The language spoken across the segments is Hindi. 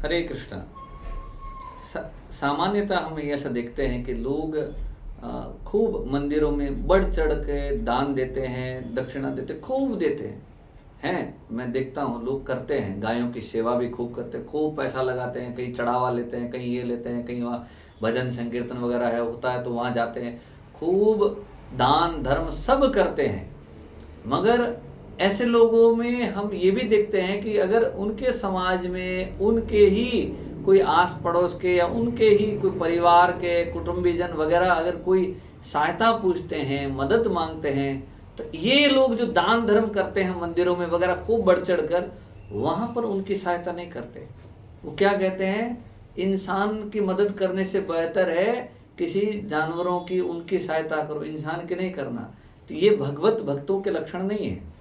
हरे कृष्णा। सामान्यतः हम ऐसा देखते हैं कि लोग खूब मंदिरों में बढ़ चढ़ के दान देते हैं, दक्षिणा देते, खूब देते हैं। मैं देखता हूँ लोग करते हैं, गायों की सेवा भी खूब करते हैं, खूब पैसा लगाते हैं, कहीं चढ़ावा लेते हैं, कहीं ये लेते हैं, कहीं वहाँ भजन संकीर्तन वगैरह है होता है तो वहाँ जाते हैं, खूब दान धर्म सब करते हैं। मगर ऐसे लोगों में हम ये भी देखते हैं कि अगर उनके समाज में उनके ही कोई आस पड़ोस के या उनके ही कोई परिवार के कुटुंबीजन वगैरह अगर कोई सहायता पूछते हैं, मदद मांगते हैं, तो ये लोग जो दान धर्म करते हैं मंदिरों में वगैरह खूब बढ़ चढ़ कर, वहाँ पर उनकी सहायता नहीं करते। वो क्या कहते हैं, इंसान की मदद करने से बेहतर है किसी जानवरों की उनकी सहायता करो, इंसान की नहीं करना। तो ये भगवत भक्तों के लक्षण नहीं है।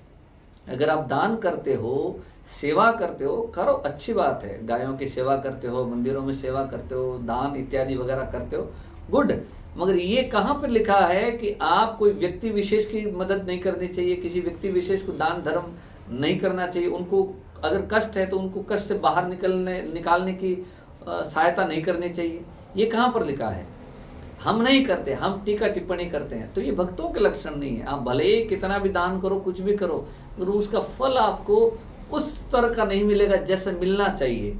अगर आप दान करते हो, सेवा करते हो, करो, अच्छी बात है। गायों की सेवा करते हो, मंदिरों में सेवा करते हो, दान इत्यादि वगैरह करते हो, गुड। मगर ये कहाँ पर लिखा है कि आप कोई व्यक्ति विशेष की मदद नहीं करनी चाहिए, किसी व्यक्ति विशेष को दान धर्म नहीं करना चाहिए, उनको अगर कष्ट है तो उनको कष्ट से बाहर निकालने की सहायता नहीं करनी चाहिए? ये कहाँ पर लिखा है? हम नहीं करते, हम टीका टिप्पणी करते हैं। तो ये भक्तों के लक्षण नहीं है। आप भले ही कितना भी दान करो, कुछ भी करो, पर उसका फल आपको उस तरह का नहीं मिलेगा जैसे मिलना चाहिए,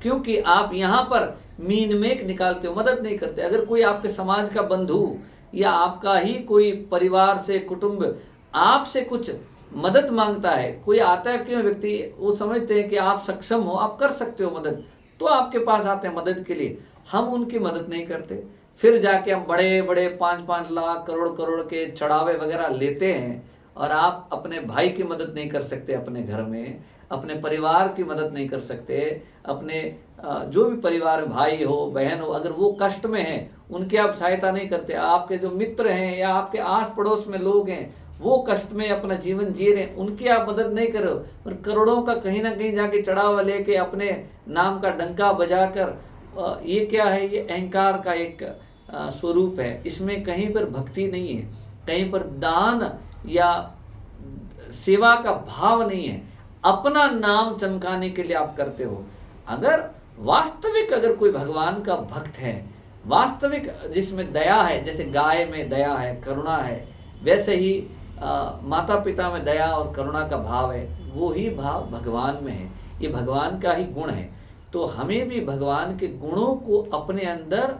क्योंकि आप यहाँ पर मीन मेक निकालते हो, मदद नहीं करते। अगर कोई आपके समाज का बंधु या आपका ही कोई परिवार से कुटुंब आपसे कुछ मदद मांगता है, कोई आता है, क्यों व्यक्ति, वो समझते हैं कि आप सक्षम हो, आप कर सकते हो मदद, तो आपके पास आते हैं मदद के लिए। हम उनकी मदद नहीं करते, फिर जाके हम बड़े बड़े 5-5 लाख करोड़ करोड़ के चढ़ावे वगैरह लेते हैं, और आप अपने भाई की मदद नहीं कर सकते, अपने घर में अपने परिवार की मदद नहीं कर सकते, अपने जो भी परिवार भाई हो बहन हो, अगर वो कष्ट में हैं उनकी आप सहायता नहीं करते। आपके जो मित्र हैं या आपके आस पड़ोस में लोग हैं वो कष्ट में अपना जीवन जी रहे हैं, उनकी आप मदद नहीं करो, और करोड़ों का कहीं ना कहीं जाके चढ़ावा लेके अपने नाम का डंका बजाकर, ये क्या है? ये अहंकार का एक स्वरूप है। इसमें कहीं पर भक्ति नहीं है, कहीं पर दान या सेवा का भाव नहीं है, अपना नाम चमकाने के लिए आप करते हो। अगर वास्तविक अगर कोई भगवान का भक्त है, वास्तविक जिसमें दया है, जैसे गाय में दया है, करुणा है, वैसे ही माता पिता में दया और करुणा का भाव है, वो ही भाव भगवान में है, ये भगवान का ही गुण है। तो हमें भी भगवान के गुणों को अपने अंदर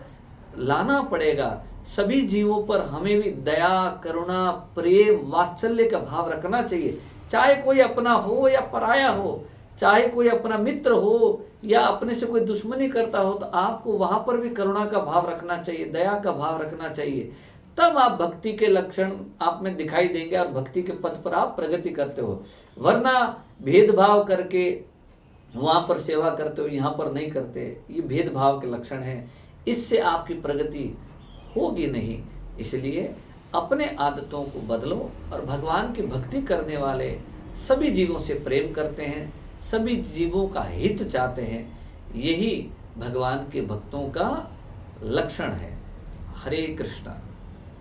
लाना पड़ेगा। सभी जीवों पर हमें भी दया, करुणा, प्रेम, वात्सल्य का भाव रखना चाहिए, चाहे कोई अपना हो या पराया हो, चाहे कोई अपना मित्र हो या अपने से कोई दुश्मनी करता हो, तो आपको वहां पर भी करुणा का भाव रखना चाहिए, दया का भाव रखना चाहिए। तब आप भक्ति के लक्षण आप में दिखाई देंगे और भक्ति के पथ पर आप प्रगति करते हो। वरना भेदभाव करके वहां पर सेवा करते हो, यहाँ पर नहीं करते, ये भेदभाव के लक्षण हैं। इससे आपकी प्रगति होगी नहीं। इसलिए अपने आदतों को बदलो और भगवान की भक्ति करने वाले सभी जीवों से प्रेम करते हैं, सभी जीवों का हित चाहते हैं। यही भगवान के भक्तों का लक्षण है। हरे कृष्णा।